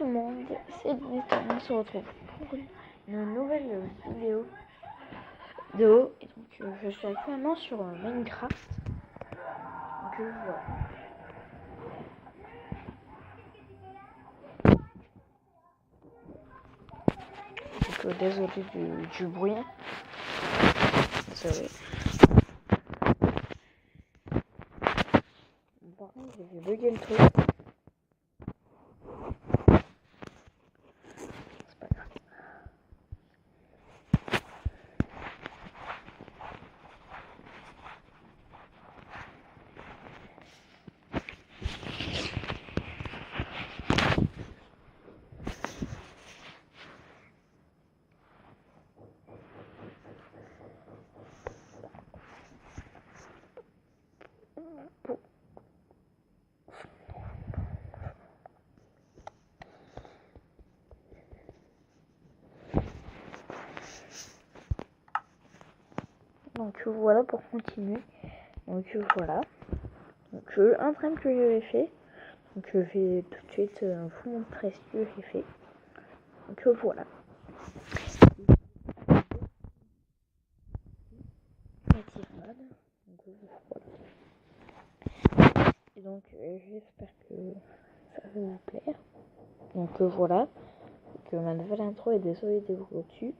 tout le monde, c'est Nathan, on se retrouve pour une nouvelle vidéo. Et donc je suis actuellement sur Minecraft. Donc voilà. Donc désolé du bruit. Désolé. Par contre j'ai bugué le truc. C'est pas grave. Donc voilà pour continuer. Donc voilà. Donc un frame que j'avais fait. Donc je vais tout de suite vous montrer ce que j'ai fait. Donc voilà. Et donc j'espère que ça va vous plaire. Donc voilà. Que ma nouvelle intro est désolée des bruits au-dessus.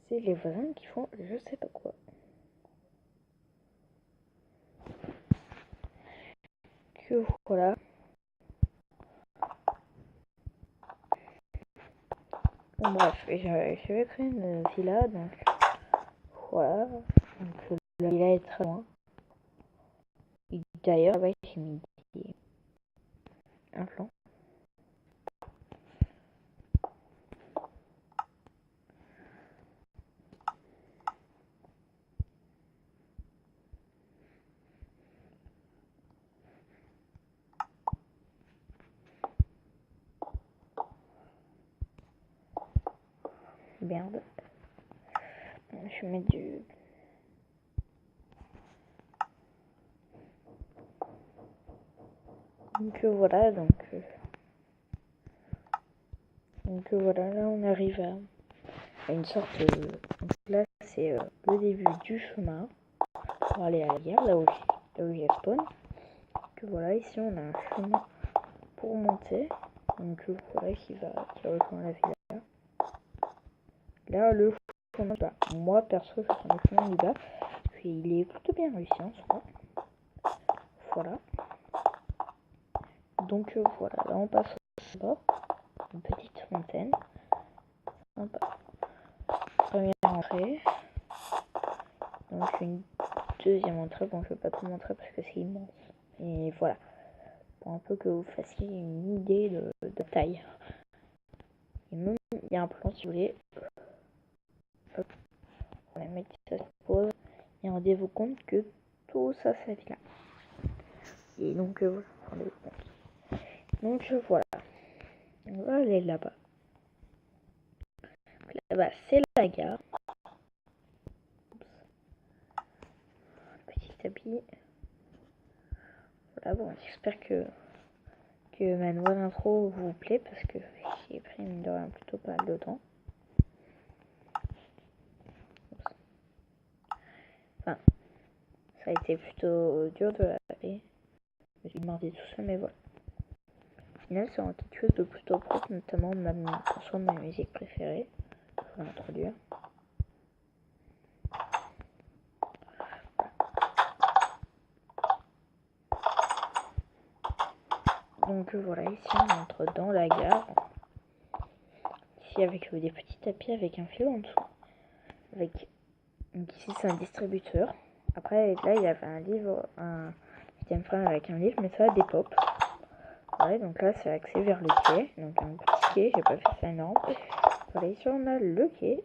C'est les voisins qui font je sais pas quoi. Que voilà. Bon bref, je vais créer une villa, donc voilà. Donc la villa est très loin. Et d'ailleurs, là-bas, j'ai mis un plan. Merde. Je mets du... Donc voilà, donc voilà, là on arrive à une sorte de... Donc là c'est le début du chemin pour aller à la guerre, là où j'ai spawn. Donc voilà, ici on a un chemin pour monter. Donc voilà qui va rejoindre la villa. Là le chemin du bas. Moi perso je prends le chemin du bas. Puis il est plutôt bien réussi en soi. Voilà. Donc voilà, là on passe au bord. Une petite fontaine. Sympa. Première entrée. Donc une deuxième entrée. Bon je vais pas tout montrer parce que c'est immense. Et voilà. Pour un peu que vous fassiez une idée de taille. Et même il y a un plan si vous voulez. Hop. On va mettre ça sur pause. Et rendez-vous compte que tout ça s'affiche là. Et donc voilà, rendez-vous compte. Donc voilà. On va aller là-bas. Là-bas c'est la gare. Petit tapis. Voilà, bon, j'espère que ma nouvelle intro vous plaît parce que j'ai pris une de rien plutôt pas mal de temps. Enfin, ça a été plutôt dur de la faire. Je me suis demandé tout ça, mais voilà. Au final, c'est quelque chose de plutôt propre, notamment même sur ma musique préférée. Je vais l'introduire. Donc voilà, ici on entre dans la gare. Ici avec des petits tapis avec un fil en dessous. Donc ici c'est un distributeur. Après là il y avait un livre, un système frame avec un livre, mais ça a des pops. Ouais, donc là c'est axé vers le quai. Donc un petit quai, j'ai pas fait ça énorme. Voilà, ici on a le quai.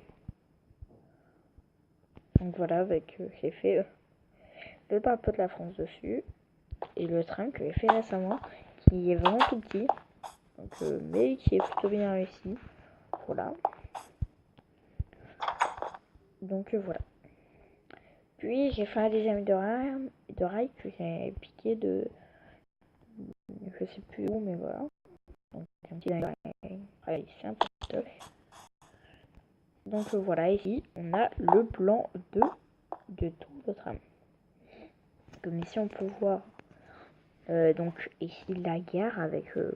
Donc voilà, avec j'ai fait le drapeau de la France dessus. Et le train que j'ai fait récemment, qui est vraiment tout petit. Donc, mais qui est plutôt bien réussi. Voilà. Donc voilà. Puis j'ai fait un deuxième de rail que j'ai piqué de... Je sais plus où, mais voilà. Donc ici un peu de stock. Donc voilà, ici on a le plan de tout le tram. Comme ici on peut voir donc ici la gare avec le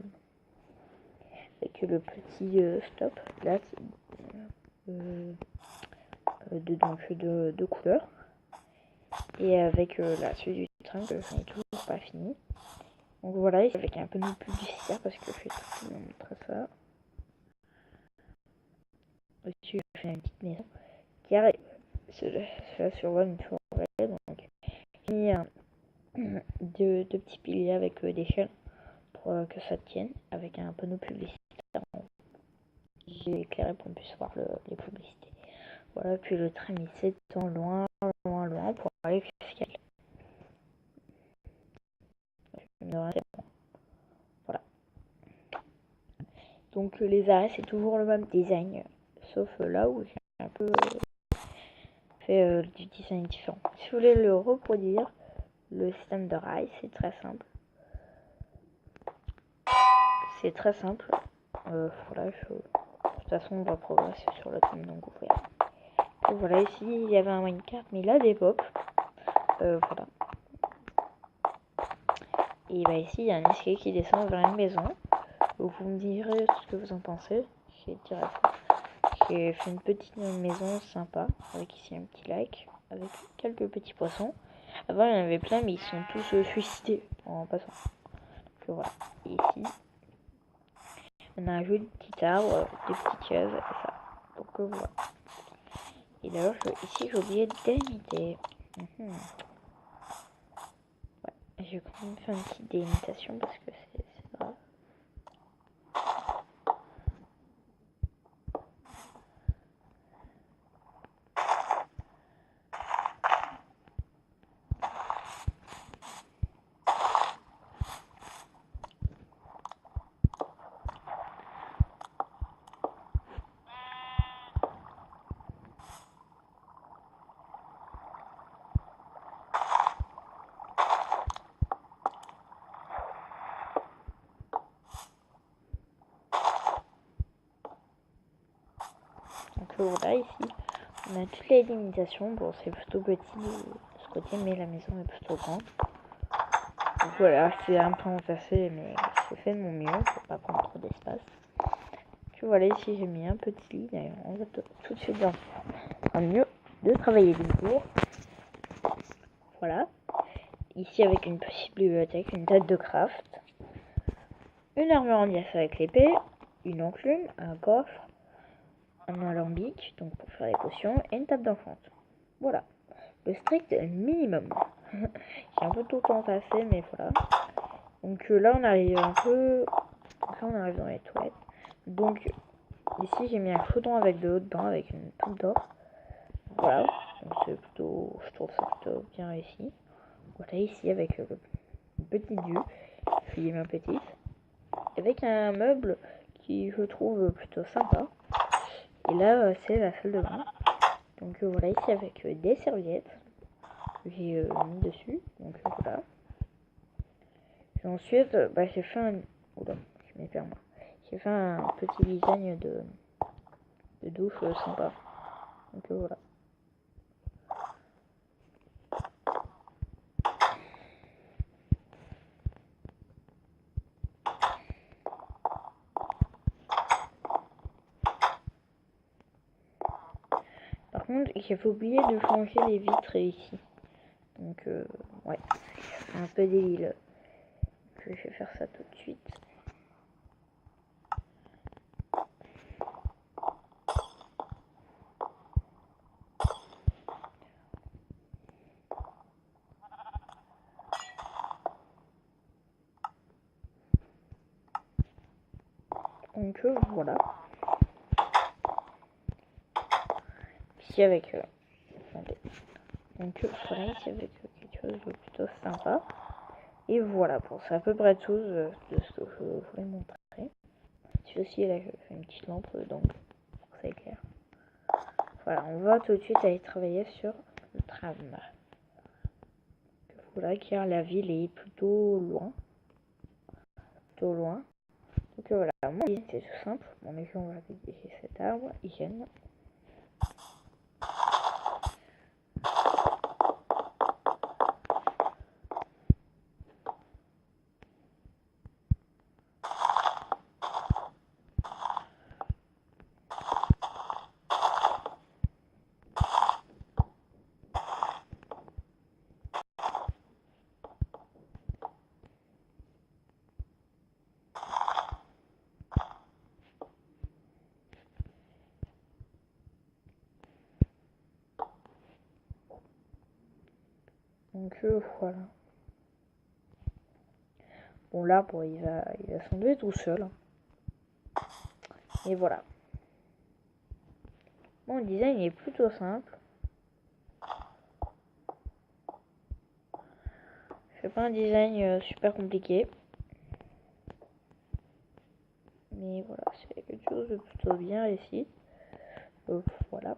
petit stop là de couleur, et avec la suite du train que je n'ai toujours pas fini. Donc voilà, avec un peu de publicitaire parce que je vais tout vous montrer ça. Au-dessus, je fais une petite maison qui arrive. Cela survole une forêt, donc il y a deux petits piliers avec des chaînes pour que ça tienne, avec un panneau publicitaire qui est éclairé pour qu'on puisse voir les publicités. Voilà, puis le tram il s'étend loin pour aller jusqu'à voilà. Donc les arrêts c'est toujours le même design, sauf là où j'ai un peu fait du design différent. Si vous voulez le reproduire, le système de rails, c'est très simple. Voilà, de toute façon on va progresser sur le thème, donc vous voyez. Et voilà, ici il y avait un minecart, mais il a des pops. Voilà. Et bah ici il y a un escalier qui descend vers une maison. Donc vous me direz ce que vous en pensez. J'ai fait une petite maison sympa, avec ici un petit lac, avec quelques petits poissons. Avant il y en avait plein, mais ils sont tous suicidés en passant. Donc voilà. Et ici on a un joli petit arbre, des petites chaises, et ça. Donc voilà. Et d'ailleurs ici j'ai oublié d'imiter. Ouais, je vais quand même faire une petite délimitation parce que c'est grave. Donc voilà, ici on a toutes les limitations. Bon, c'est plutôt petit de ce côté, mais la maison est plutôt grande. Donc voilà, c'est un peu entassé, mais j'ai fait de mon mieux pour pas prendre trop d'espace. Puis voilà, ici j'ai mis un petit lit. D'ailleurs, on va tout de suite dans un mieux de travailler du jour. Voilà. Ici avec une petite bibliothèque, une table de craft, une armure en dias avec l'épée, une enclume, un coffre, un alambic, donc pour faire les potions, et une table d'enfance. Voilà, le strict minimum. J'ai un peu tout entassé, mais voilà. Donc là on arrive un peu... Donc là on arrive dans les toilettes. Donc ici j'ai mis un chaudron avec de l'eau dedans, avec une coupe d'or. Voilà, donc c'est plutôt... Je trouve ça plutôt bien réussi. Voilà, ici avec une petite vue, je lui ai mis un petit. Avec un meuble qui je trouve plutôt sympa. Et là c'est la salle de bain. Donc voilà, ici avec des serviettes j'ai mis dessus. Donc voilà. Et ensuite j'ai fait un... Oula, je m'y perds moi. J'ai fait un petit design de douche sympa. Donc voilà. Par contre, j'avais oublié de changer les vitres ici. Donc ouais, un peu débile. Je vais faire ça tout de suite. Donc voilà. Ici avec... attendez. Donc voilà, ici avec quelque chose de plutôt sympa. Et voilà, pour c'est à peu près tout de ce que je voulais montrer. Ici aussi, là, je fais une petite lampe donc pour que ça éclaire. Voilà, on va tout de suite aller travailler sur le tram. Voilà, car la ville est plutôt loin. Donc voilà, moi c'est tout simple. Bon, les gens, on va dégager cet arbre, hygiène. Donc voilà. Bon, l'arbre il va s'enlever tout seul. Et voilà. Bon, le design est plutôt simple. C'est pas un design super compliqué. Mais voilà, c'est quelque chose de plutôt bien ici. Donc voilà.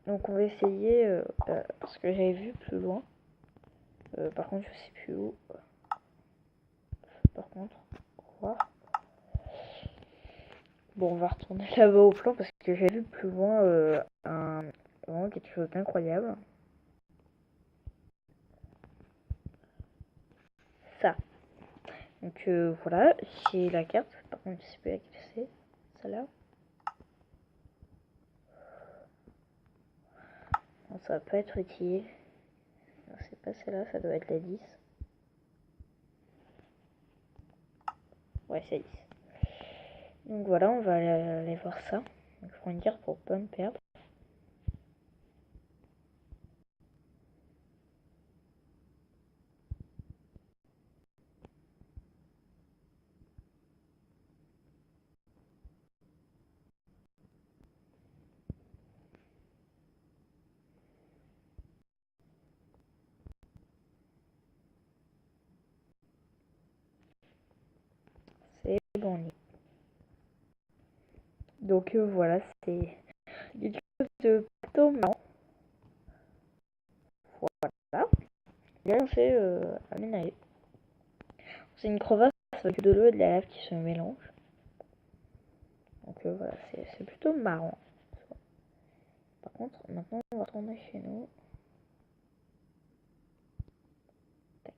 Donc on va essayer, parce que j'avais vu plus loin. Par contre, je sais plus où. Par contre, on va voir. Bon, on va retourner là-bas au plan parce que j'ai vu plus loin vraiment quelque chose d'incroyable. Ça. Donc voilà, j'ai la carte. Par contre, je sais plus laquelle c'est. Celle-là. Non, ça va pas être utile. Non, c'est pas celle-là, ça doit être la 10. Ouais, c'est 10. Donc voilà, on va aller voir ça. Donc, je prends une carte pour pas me perdre. C'est bon. Donc voilà, c'est quelque chose de plutôt marrant. Voilà. Là, on fait aménager. C'est une crevasse avec de l'eau et de la lave qui se mélangent. Donc voilà, c'est plutôt marrant. Par contre, maintenant, on va retourner chez nous. Tac.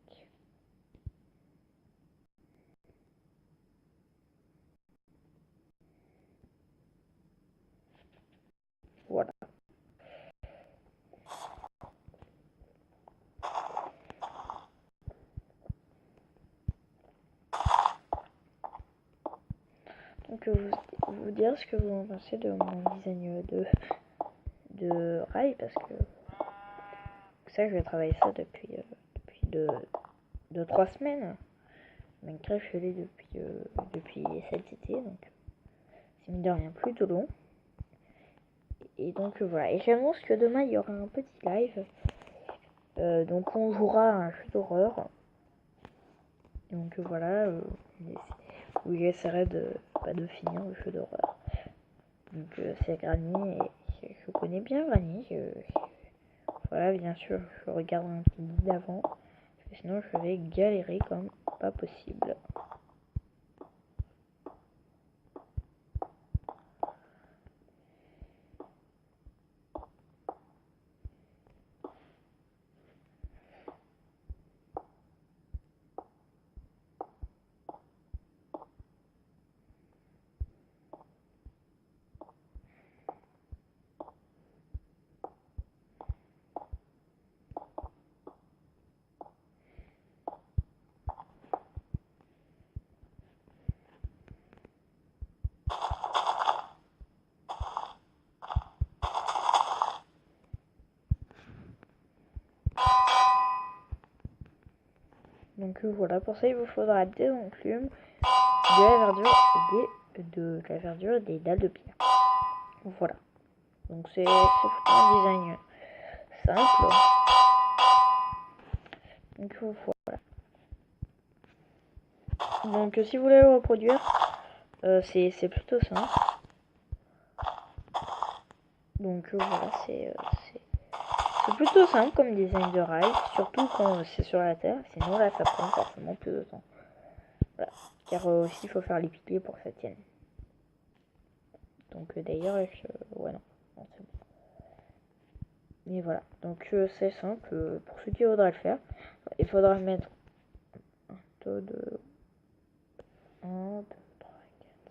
Voilà. Donc vous dire ce que vous en pensez de mon design de rail parce que ça, je vais travailler ça depuis 3 semaines. Minecraft, je l'ai depuis cet été, donc c'est mine de rien plutôt long. Et donc voilà, et j'annonce que demain il y aura un petit live. Donc on jouera à un jeu d'horreur. Donc voilà, où j'essaierai de finir le jeu d'horreur. Donc c'est Granny, et je connais bien Granny. Voilà, bien sûr, je regarde un petit guide avant. Parce que sinon je vais galérer comme pas possible. Donc voilà, pour ça il vous faudra des enclumes, de la verdure et des dalles de pierre. Voilà. Donc c'est plutôt un design simple. Donc voilà. Donc si vous voulez le reproduire, c'est plutôt simple. Donc voilà, c'est plutôt simple comme design de rail, surtout quand c'est sur la terre. Sinon là, ça prend forcément plus de temps. Voilà. Car aussi, il faut faire les piliers pour que ça tienne. Donc d'ailleurs, ouais, non c'est bon. Et voilà, donc c'est simple, pour ceux qui voudraient le faire, il faudra mettre un taux de 1, 2, 3,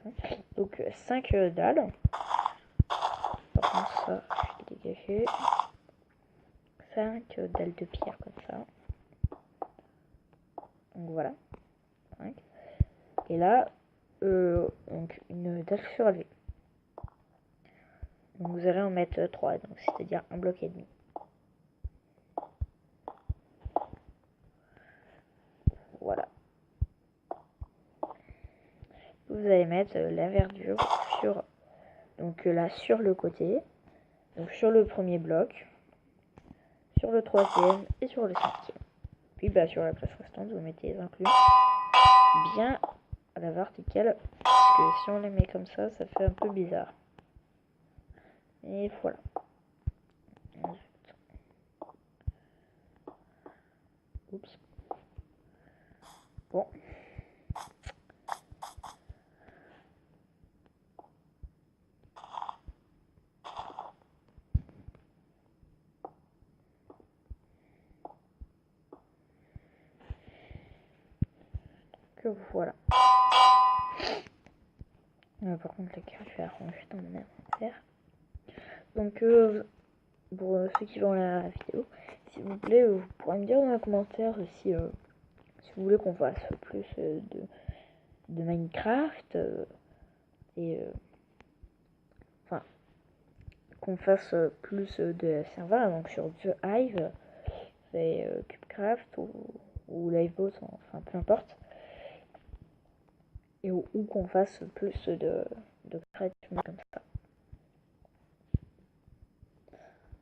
4, 5. Donc 5 dalles. Par contre ça, je vais dégager. 5 dalles de pierre comme ça. Donc voilà. 5. Et là, donc une dalle surélevée. Donc vous allez en mettre 3, donc c'est-à-dire un bloc et demi. Voilà. Vous allez mettre la verdure sur, donc là sur le côté, donc sur le premier bloc, sur le troisième et sur le cinquième. Puis bah, sur la place restante, vous mettez les inclus bien à la verticale, parce que si on les met comme ça fait un peu bizarre. Et voilà. Oups. Bon. Que voilà. Par contre, les cartes, je vais arranger dans mon inventaire. Donc, pour ceux qui vont la vidéo, s'il vous plaît, vous pourrez me dire dans les commentaires si vous voulez qu'on fasse plus de Minecraft et enfin qu'on fasse plus de serveurs, donc sur The Hive, c'est Cubecraft ou Livebot, enfin peu importe, et ou qu'on fasse plus de création comme ça.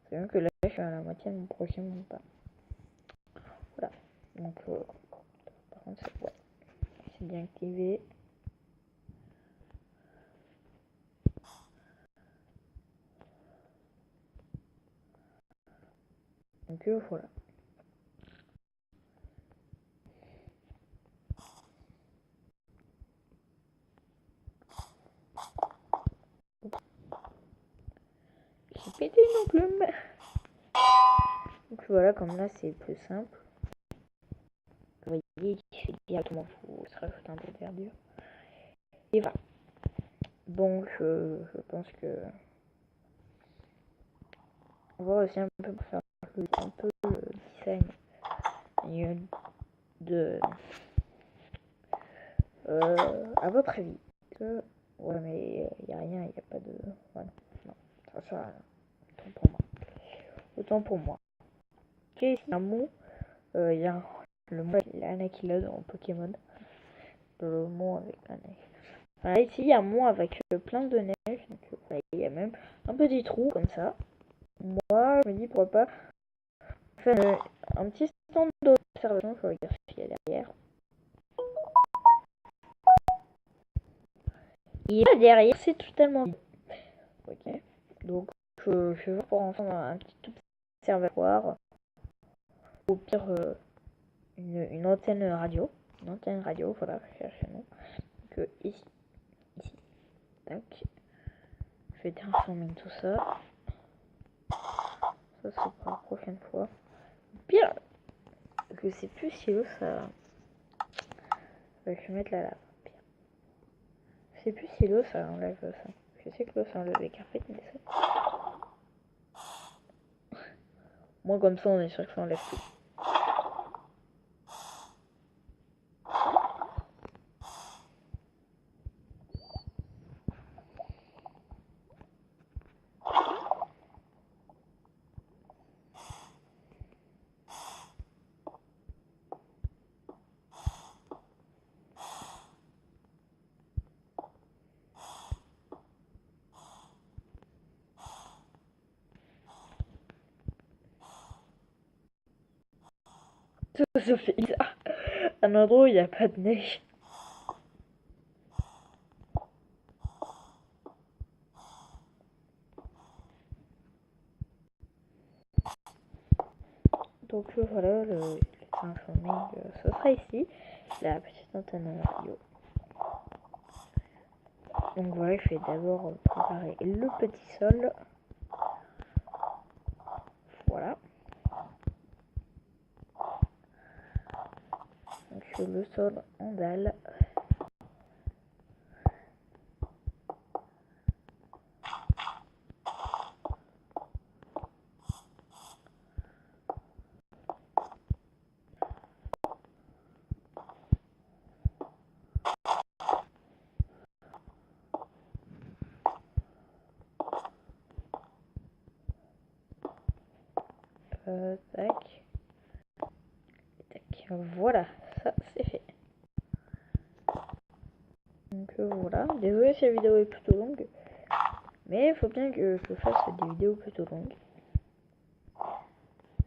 C'est bien que là je suis à la moitié de mon projet mon pas. Voilà. Donc par contre ouais, c'est bien activé. Donc voilà. J'ai pété une enclume. Donc voilà, comme là c'est plus simple. Vous voyez, il fait directement, il se rajoute un peu de verdure. Et voilà. Donc je pense que on va aussi un peu faire un peu le design de à votre avis. Ouais mais il n'y a rien, il n'y a pas de. Voilà. Non, ça autant pour moi. Autant pour moi. Ok, ici un mot, il y a le mot Anakila dans Pokémon. Le mot avec Anakila. Voilà, ici il y a un mont avec plein de neige, donc voilà, il y a même un petit trou comme ça. Moi je me dis pourquoi pas faire un petit stand d'observation, je regarde ce qu'il y a derrière. Et là derrière c'est totalement vide. Ok, donc je vais voir pour enfants un petit observatoire, au pire une antenne radio. Une antenne radio, voilà, je cherche le nom. Donc ici, tac. Je vais transformer tout ça. Ça c'est pour la prochaine fois. Pire, je sais plus si l'eau ça. Je vais mettre la lave. Pire. Je sais plus si l'eau ça enlève ça. Je sais que l'eau ça enlève les carpettes, mais ça. Moi comme ça on est sûr que ça enlève tout. Ça fait bizarre. Un endroit où il n'y a pas de neige. Donc voilà, le transforming, ce sera ici. la petite antenne radio. Donc voilà, je vais d'abord préparer le petit sol. Voilà. Donc le sol en dalle. Tac. Tac. Voilà, ça c'est fait. Donc voilà, désolé si la vidéo est plutôt longue, mais il faut bien que je fasse des vidéos plutôt longues.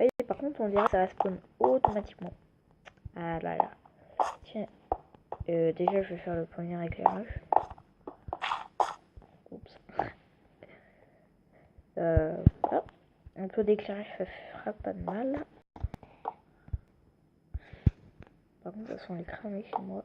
Et par contre, on dirait que ça spawn automatiquement. Ah là là. Tiens, déjà je vais faire le premier éclairage. Oups. Voilà. Un peu d'éclairage, ça fera pas de mal. Par contre, ça sent les cramés chez moi.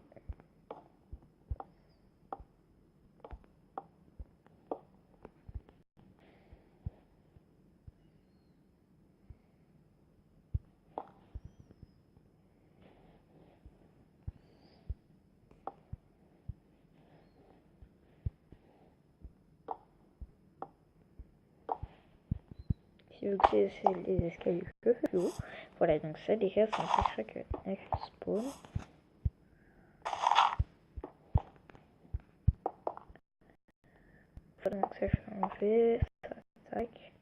Si vous voulez, c'est les escaliers que plus haut. Voilà, donc ça déjà, ça empêchera que F spawn. Voilà, donc ça, je vais enlever. Ça, tac.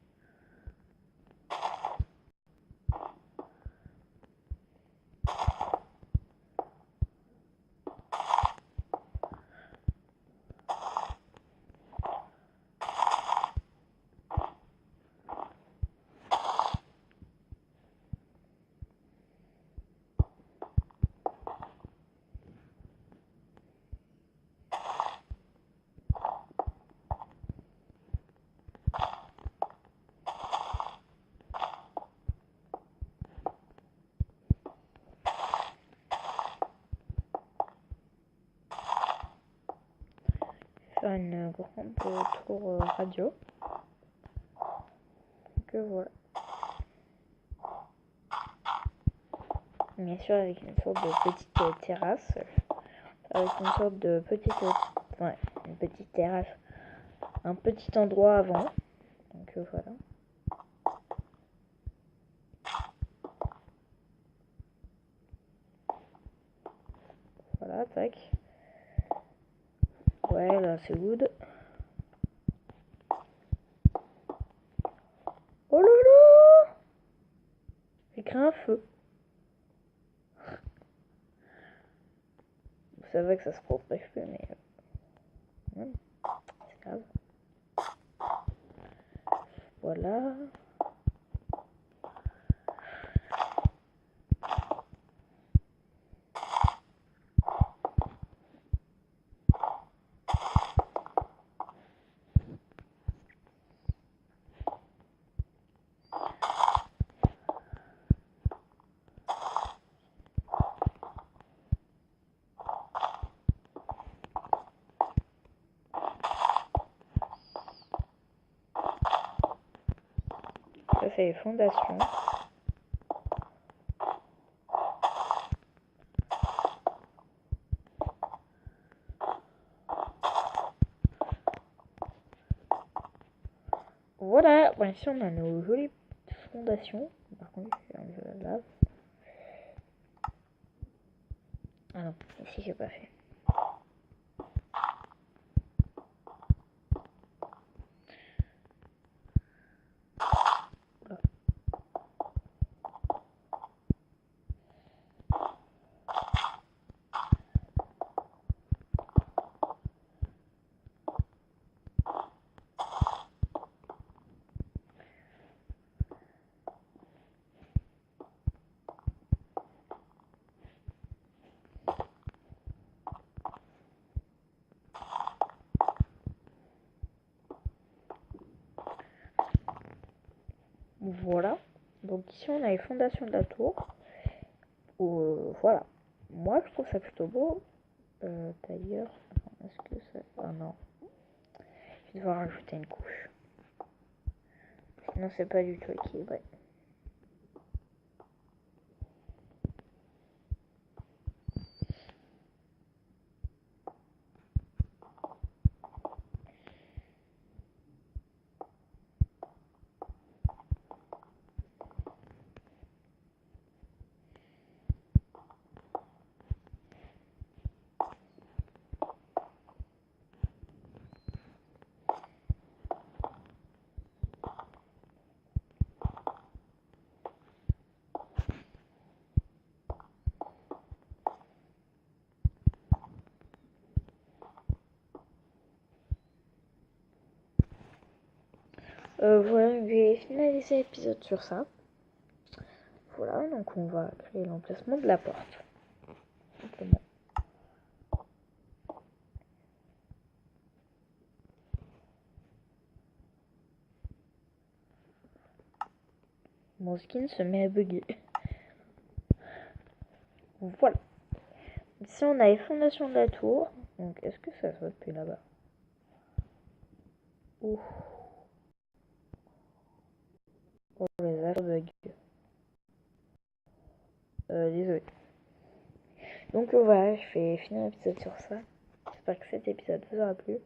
Faire une grande tour radio. Donc voilà. Bien sûr avec une sorte de petite terrasse. Avec une sorte de petite... ouais, une petite terrasse. Un petit endroit avant. Donc voilà. Voilà, tac. Ouais, là c'est good. Oh là là! J'ai créé un feu. Vous savez que ça se protège plus, mais... c'est grave. Voilà. Ça c'est les fondations. Voilà, bon, ici on a nos jolies fondations. Par contre, je vais enlever la lave. Ah non, ici j'ai pas fait. Voilà. Voilà. Donc ici on a les fondations de la tour. Voilà. moi je trouve ça plutôt beau. D'ailleurs, est-ce que ça... Ah non. Je vais devoir rajouter une couche. Sinon c'est pas du tout équilibré. Voilà, je vais finaliser l'épisode sur ça. Voilà, donc on va créer l'emplacement de la porte. Simplement. Mon skin se met à bugger. Voilà. Ici on a les fondations de la tour. Donc est-ce que ça se voit depuis là-bas? Ouh. Oh les affaires bug. Désolé. Donc voilà, je vais finir l'épisode sur ça. J'espère que cet épisode vous aura plu.